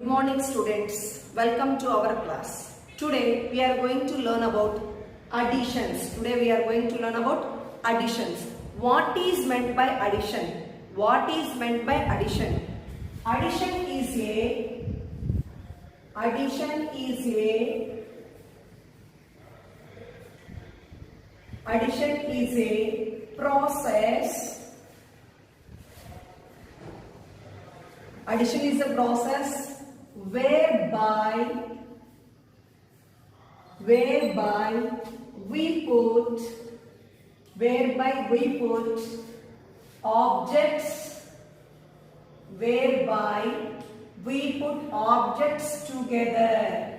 Good morning students, welcome to our class. Today we are going to learn about additions. What is meant by addition? What is meant by addition? Addition is a process. Addition is a process whereby we put objects together.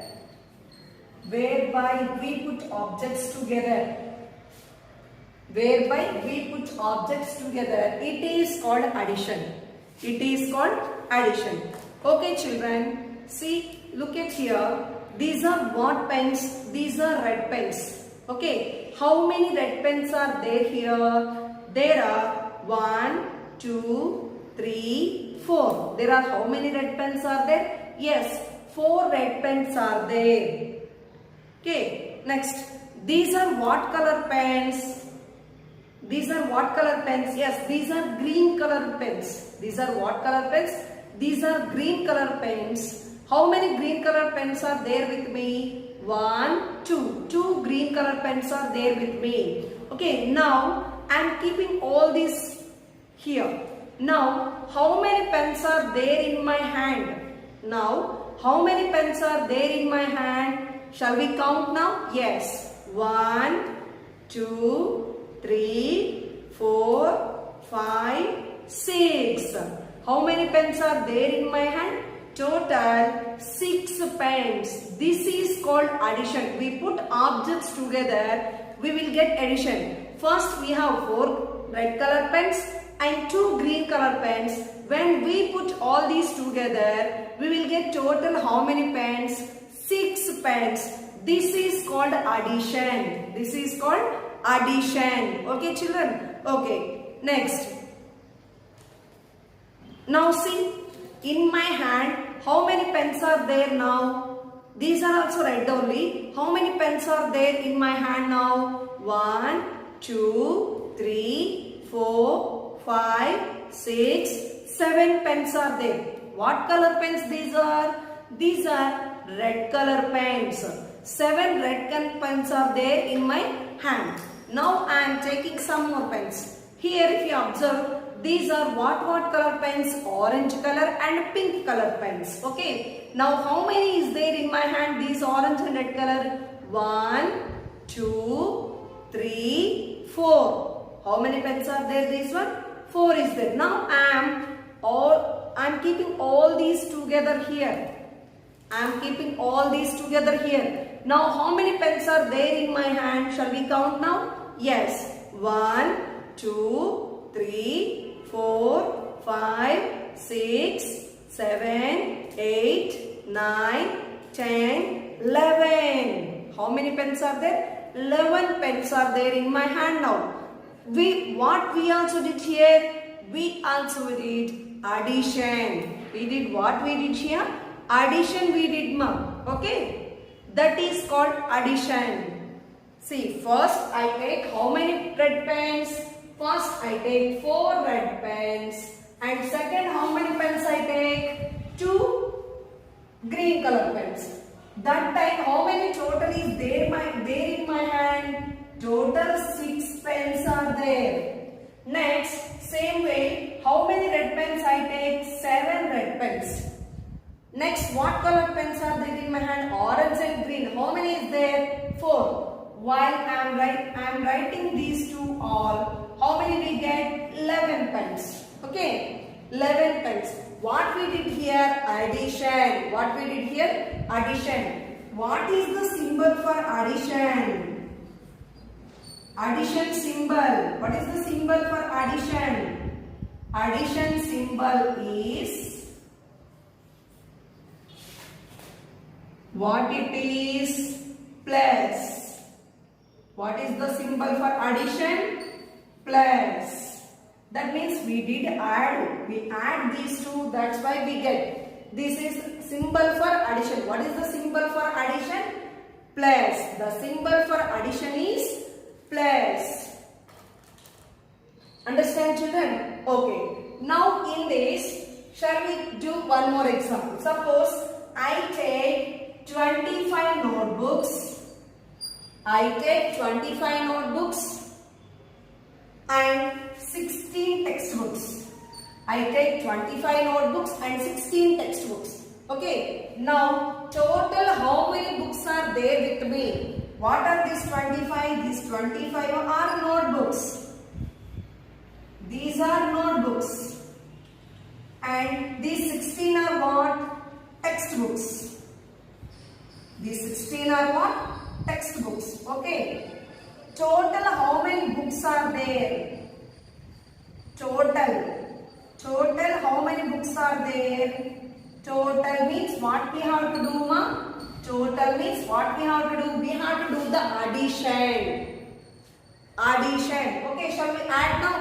It is called addition. Okay children, see, look at here. These are what pens? These are red pens. Okay, how many red pens are there here? There are 1, 2, 3, 4. There are how many red pens are there? Yes, 4 red pens are there. Okay, next, these are what color pens? Yes, these are green color pens. These are what color pens? These are green color pens. How many green color pens are there with me? 1, 2. 2 green color pens are there with me. Okay, now I am keeping all these here. Now, how many pens are there in my hand? Shall we count now? Yes. 1, 2, 3, 4, 5, 6. How many pens are there in my hand? Total 6 pens. This is called addition. We put objects together, we will get addition. First we have 4 red color pens and 2 green color pens. When we put all these together, we will get total how many pens? 6 pens. This is called addition. Okay children? Okay. Next. Now see, in my hand, how many pens are there now? These are also red only. How many pens are there in my hand now? 1, 2, 3, 4, 5, 6, 7 pens are there. What color pens these are? These are red color pens. 7 red pens are there in my hand. Now I am taking some more pens. Here if you observe, these are what color pens? Orange color and pink color pens. Okay. Now how many is there in my hand? These orange and red color? 1, 2, 3, 4. How many pens are there? This one? 4 is there. Now I am keeping all these together here. Now how many pens are there in my hand? Shall we count now? Yes. 1, 2, 3, 4, 5, 6, 7, 8, 9, 10, 11. How many pens are there? 11 pens are there in my hand now. What we also did here? We also did addition. We did what we did here? Addition we did, ma'am. Okay? That is called addition. See, first I take how many red pens? First I take 4 red pens. And second, how many pens I take? 2 green color pens. That time how many total is there in my hand? Total 6 pens are there. Next, same way, how many red pens I take? 7 red pens. Next, what color pens are there in my hand? Orange and green. How many is there? 4. While I am writing these two all, how many we get? 11 pens. Okay, 11 pens. What we did here? Addition. What is the symbol for addition? Addition symbol. What is the symbol for addition? Addition symbol is what it is? Plus. What is the symbol for addition? Plus. That means we did add. We add these two. That's why we get. This is symbol for addition. What is the symbol for addition? Plus. The symbol for addition is plus. Understand, children? Okay. Now in this, shall we do one more example? Suppose I take 25 notebooks. I take 25 notebooks and 16 textbooks. I take 25 notebooks and 16 textbooks. Okay. Now total how many books are there with me? What are these 25? These 25 are notebooks. These are notebooks. And these 16 are what? Textbooks. These 16 are what? Textbooks. Okay. Total how many books are there? Total how many books are there? Total means what we have to do, ma? Total means what we have to do? We have to do the addition. Addition. Okay, shall we add now?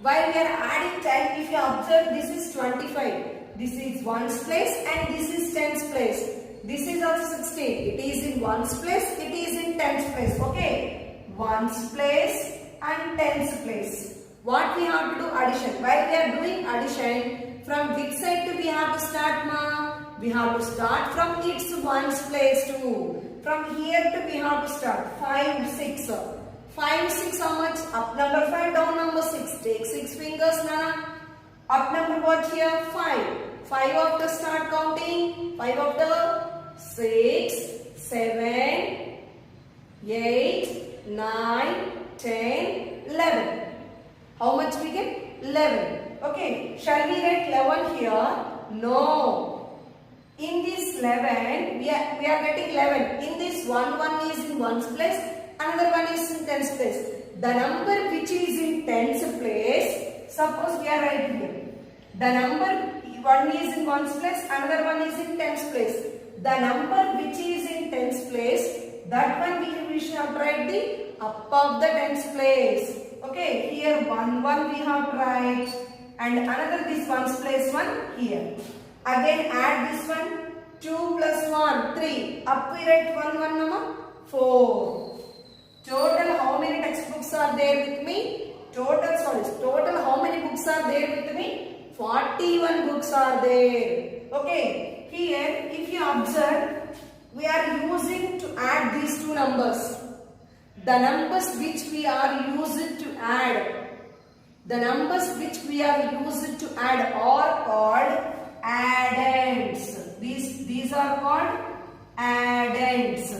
While we are adding 10, if you observe, this is 25. This is 1's place and this is 10's place. This is also 16. It is in 1's place, it is in 10's place. Okay. 1's place and 10's place. What we have to do? Addition. While we are doing addition, from which side to we have to start, ma? We have to start from its 1's place too. From here to we have to start. 5, 6. 5, 6 how much? Up number 5, down number 6. Take 6 fingers, Nana. Up number what here? 5. 5 after start counting. 5 after 6, 7, 8, 9, 10, 11. How much we get? 11. Okay. Shall we write 11 here? No. In this 11, we are getting 11. In this one is in 1's place. Another one is in 10's place. The number which is in 10's place, suppose we are writing here. The number one is in 1's place, another one is in 10's place. The number which is in 10's place, that one we shall write the up of the 10's place. Okay, here 1 we have to write and another this 1's place 1 here. Again add this one, 2 plus 1, 3. Up we write 1 number 4. Total how many textbooks are there with me? Total how many books are there with me? 41 books are there. Okay. Here if you observe, we are using to add these two numbers. The numbers which we are used to add. The numbers which we are used to add are called addends. These are called addends.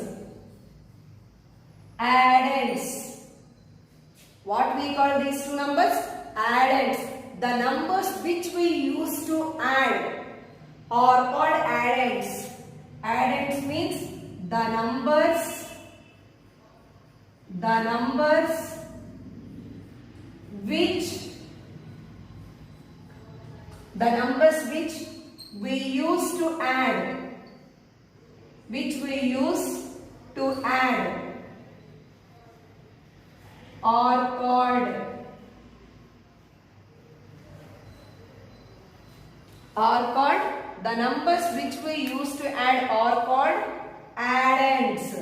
Addends. What we call these two numbers? Addends. The numbers which we use to add are called addends. Addends means the numbers which we use to add. Are called the numbers which we use to add are called addends.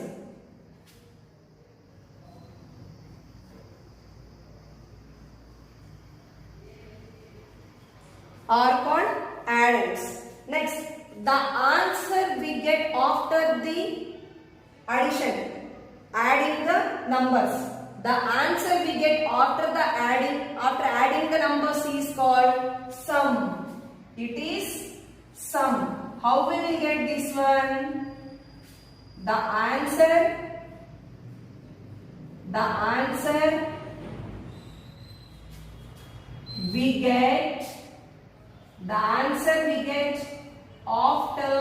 Are called addends. Next, the answer we get after the addition, adding the numbers. The answer we get after adding the numbers is called sum. It is sum. How we will get this one? The answer we get after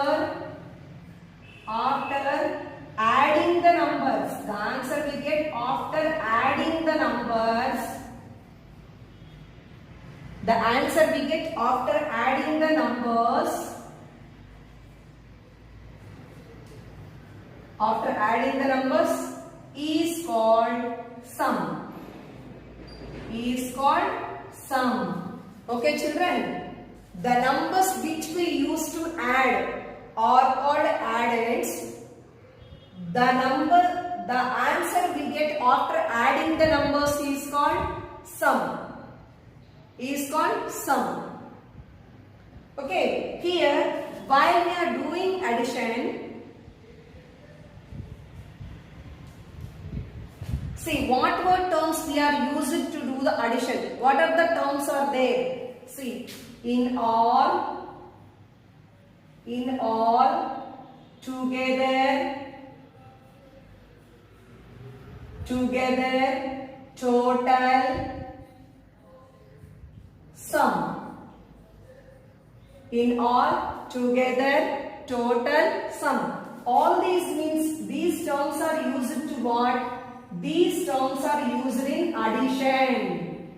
adding the numbers. The answer we get after adding the numbers. The answer we get after adding the numbers. After adding the numbers is called sum. Okay, children. The numbers which we use to add are called addends. The answer we get after adding the numbers is called sum. Okay, here while we are doing addition, see what terms we are using to do the addition. What are the terms are there? See, in all, together, total, sum. In all, together, total, sum. All these means these terms are used to what? These terms are used in addition.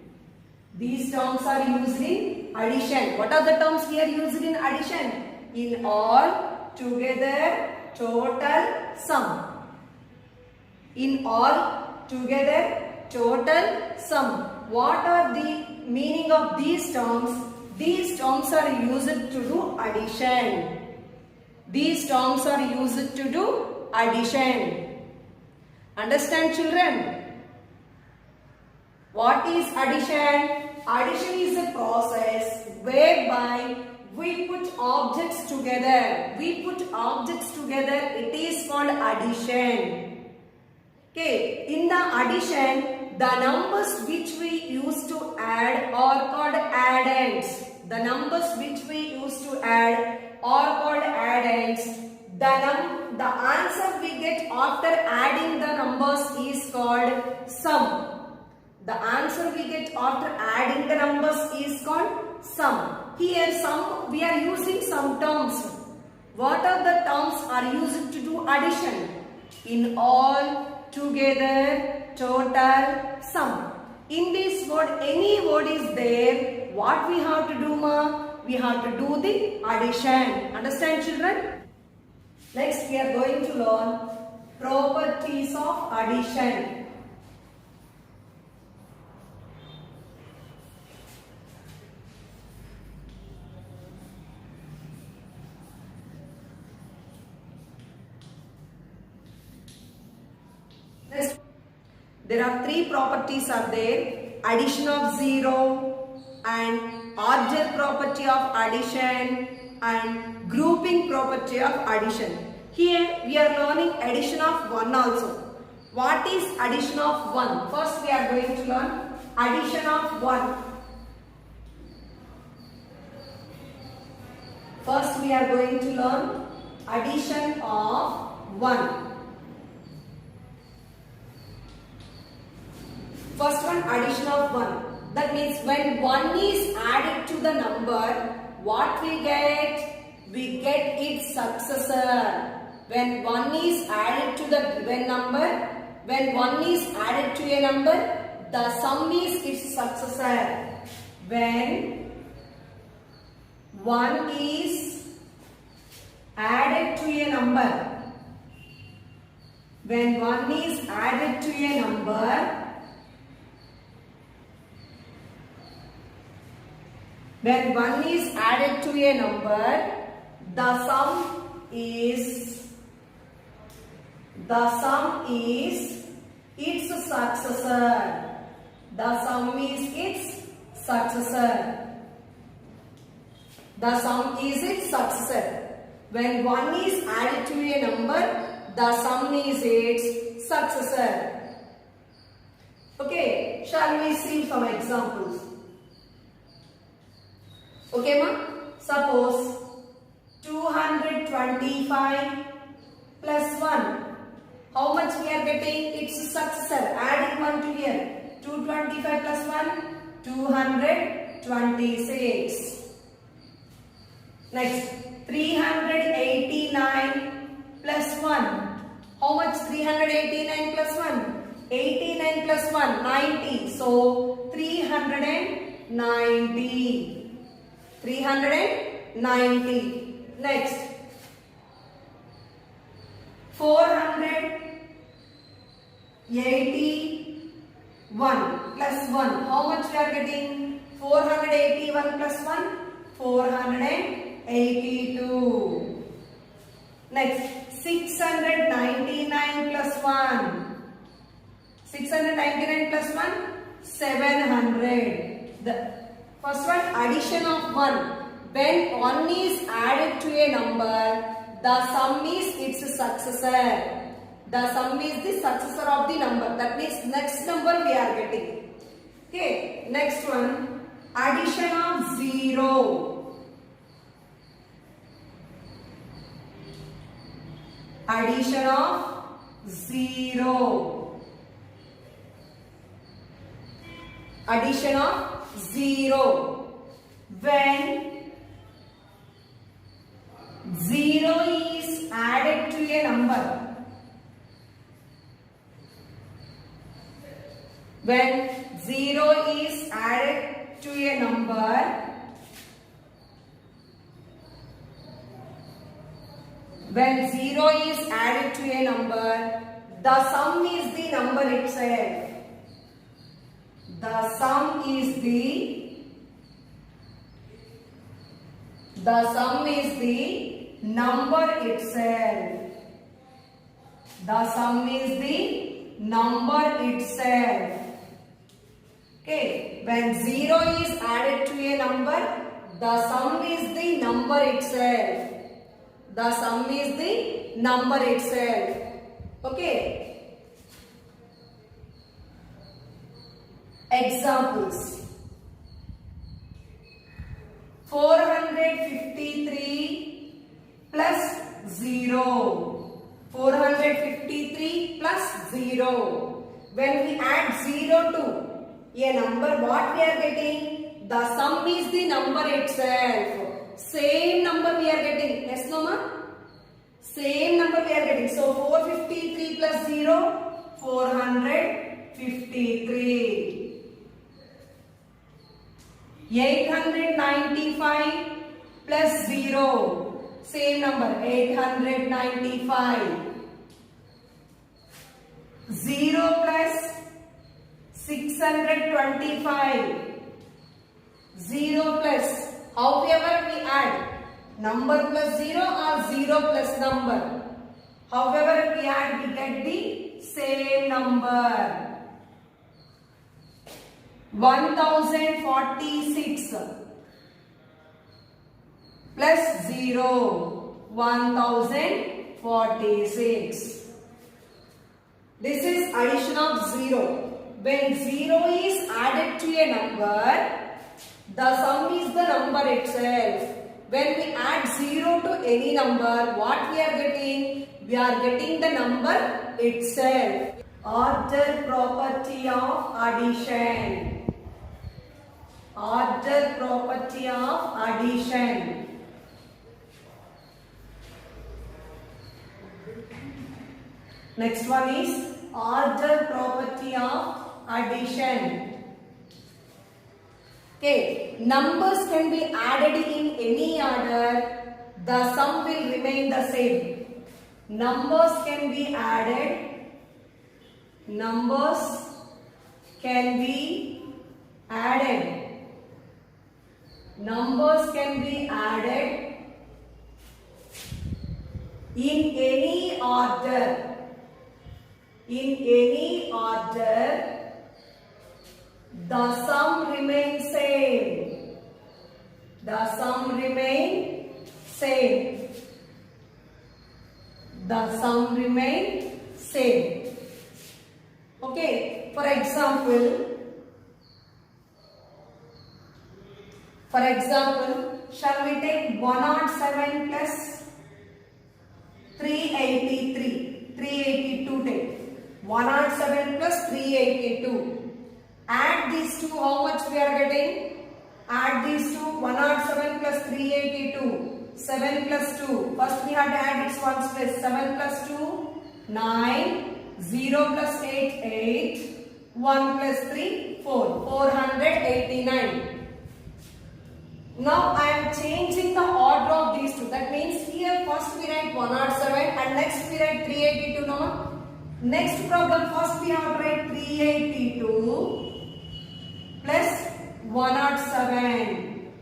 These terms are used in addition. What are the terms we are used in addition? In all, together, total, sum. In all, together, total, sum. What are the meaning of these terms? These terms are used to do addition. These terms are used to do addition. Understand, children? What is addition? Addition is a process whereby we put objects together. It is called addition. Okay, in the addition, the numbers which we use to add are called addends. The numbers which we use to add are called addends. The answer we get after adding the numbers is called sum. The answer we get after adding the numbers is called sum. Here we are using some terms. What are the terms are used to do addition? In all, together, total, sum. In this word, any word is there. What we have to do, ma? We have to do the addition. Understand, children? Next, we are going to learn properties of addition. There are three properties are there: addition of zero, and order property of addition, and grouping property of addition. Here we are learning addition of 1 also. What is addition of 1? First we are going to learn addition of 1. First we are going to learn addition of 1. First one, addition of 1. That means when 1 is added to the number, what we get? We get its successor. When 1 is added to the given number, when 1 is added to a number, the sum is its successor. When 1 is added to a number, when 1 is added to a number, when 1 is added to a number, the sum is its successor. The sum is its successor. The sum is its successor. When 1 is added to a number, the sum is its successor. Okay, shall we see some examples? Okay, ma? Suppose 225 plus 1. How much we are getting? Its successor. Adding 1 to here. 225 plus 1. 226. Next. 389 plus 1. How much 389 plus 1? 89 plus 1. 90. So, 390. 390. Next, 481 plus 1. How much we are getting? 481 plus 1? 482. Next, 699 plus 1. 699 plus 1, 700. The first one, addition of 1. When 1 is added to a number, the sum is its successor. The sum is the successor of the number. That means next number we are getting. Okay, next one, addition of 0. Addition of 0. Addition of 0. When 0 is added to a number. When 0 is added to a number, when 0 is added to a number, the sum is the number itself. The sum is the number itself. The sum is the number itself. Okay, when 0 is added to a number, the sum is the number itself. The sum is the number itself. Okay. Examples. 453 plus 0. 453 plus 0. When we add 0 to a number, what we are getting? The sum is the number itself. Same number we are getting. Yes, no ma? Same number we are getting. So 453 plus 0, 453. 895 plus 0. Same number, 895. 0 plus 625. 0 plus, however we add, number plus 0 or 0 plus number. However we add, we get the same number. 1046 plus 0. 1046. This is addition of 0. When 0 is added to a number, the sum is the number itself. When we add 0 to any number, what we are getting? We are getting the number itself. Order property of addition. Order property of addition. Next one is order property of addition. Okay, numbers can be added in any order, the sum will remain the same. Numbers can be added. Numbers can be added. Numbers can be added in any order. In any order, the sum remains same. The sum remain same. The sum remain same. Okay, for example, shall we take 107 plus 383, 382 take. 107 plus 382. Add these two, how much we are getting? Add these two, 107 plus 382. 7 plus 2. First we have to add its ones place. 7 plus 2, 9. 0 plus 8, 8. 1 plus 3, 4. 489. Now I am changing the order of these two. That means here first we write 107 and next we write 382 now. Next problem, first we have to write 382 plus 107.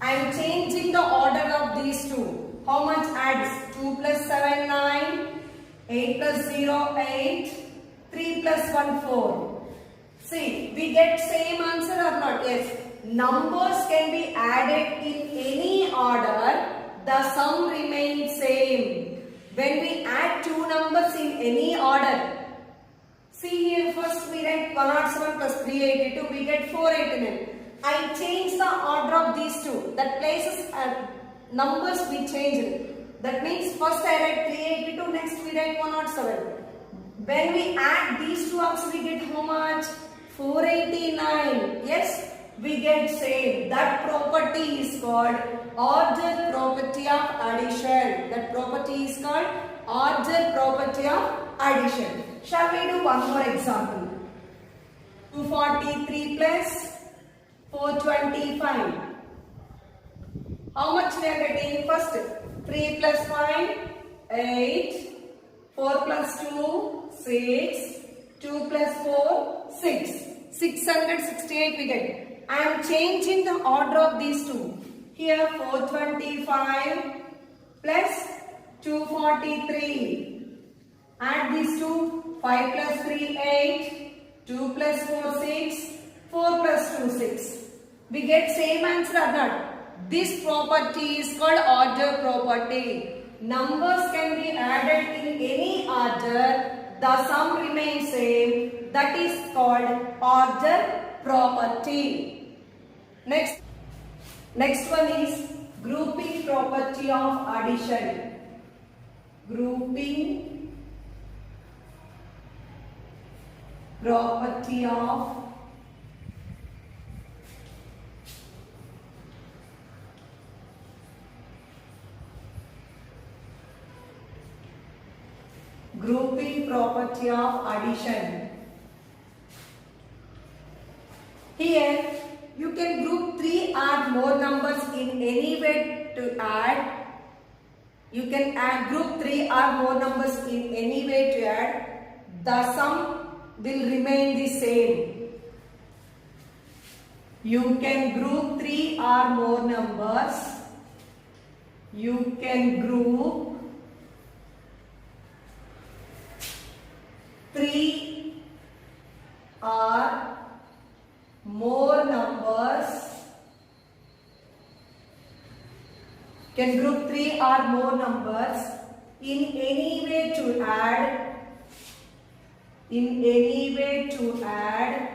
I am changing the order of these two. How much adds? 2 2 plus 7, 9. 8 plus 0, 8. 3 plus 1, 4. See, we get same answer or not? Yes. Numbers can be added in any order. The sum remains same. When we add two numbers in any order, see here, first we write 107 plus 382, we get 489. I change the order of these two. That places numbers we changed. That means first I write 382, next we write 107. When we add these two ups, we get how much? 489. Yes, we get same. That property is called order property of addition. That property is called order property of addition. Shall we do one more example? 243 plus 425. How much we are getting? First 3 plus 5, 8. 4 plus 2, 6. 2 plus 4, 6. 668 we get. I am changing the order of these two. Here 425 plus 243. Add these two. 5 plus 3, 8. 2 plus 4, 6. 4 plus 2, 6. We get same answer or not? This property is called order property. Numbers can be added in any order. The sum remains same. That is called order property. Next one is grouping property of addition. Grouping property of addition. Here you can group 3 or more numbers in any way to add. You can group 3 or more numbers in any way to add. The sum will remain the same. You can group 3 or more numbers. You can group 3 or more numbers. Can group 3 or more numbers in any way to add. In any way to add.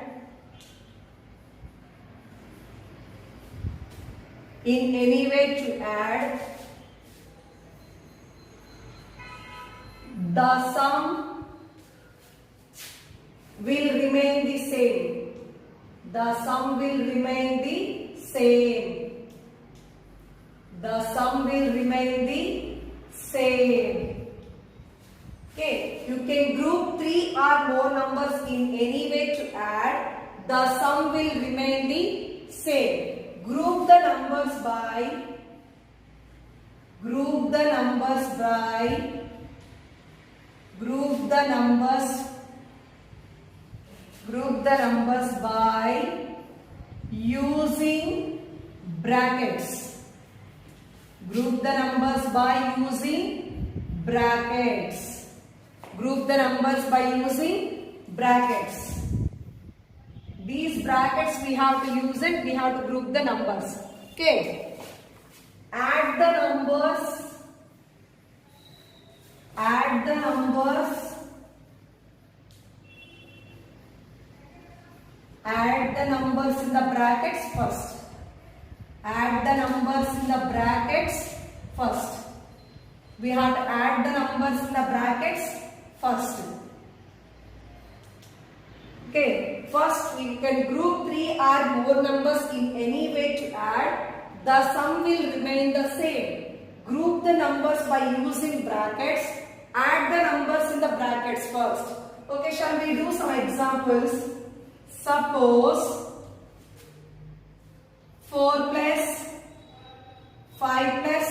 In any way to add. The sum will remain the same. The sum will remain the same. The sum will remain the same. Okay, you can group 3 or more numbers in any way to add. The sum will remain the same. Group the numbers by. Group the numbers by. Group the numbers. Group the numbers by using brackets. Group the numbers by using brackets. Group the numbers by using brackets. These brackets we have to use it. We have to group the numbers. Okay. Add the numbers. Add the numbers. Add the numbers in the brackets first. Add the numbers in the brackets first. We have to add the numbers in the brackets first. Okay, first we can group 3 or more numbers in any way to add. The sum will remain the same. Group the numbers by using brackets. Add the numbers in the brackets first. Okay, shall we do some examples? Suppose 4 plus 5 plus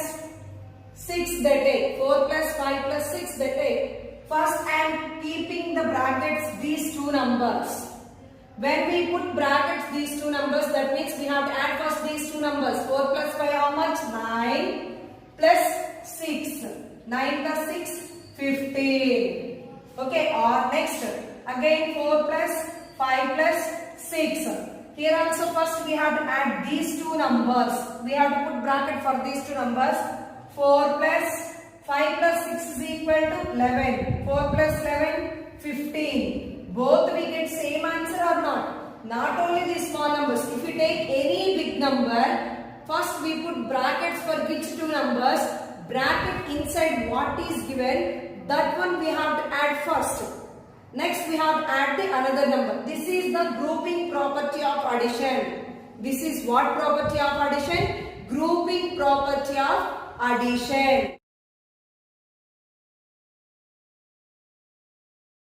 6 they take. 4 plus 5 plus 6 they take. First I am keeping the brackets these two numbers. When we put brackets these two numbers, that means we have to add first these two numbers. 4 plus 5 how much? 9 plus 6. 9 plus 6, 15. Okay, or next, again 4 plus 5 plus 6. Here also first we have to add these two numbers. We have to put bracket for these two numbers. 4 plus 5 plus 6 is equal to 11. 4 plus 11, 15. Both we get same answer or not? Not only these small numbers. If we take any big number, first we put brackets for which two numbers. Bracket inside what is given, that one we have to add first. Next we have to add the another number. This is the grouping property of addition. This is what property of addition? Grouping property of addition.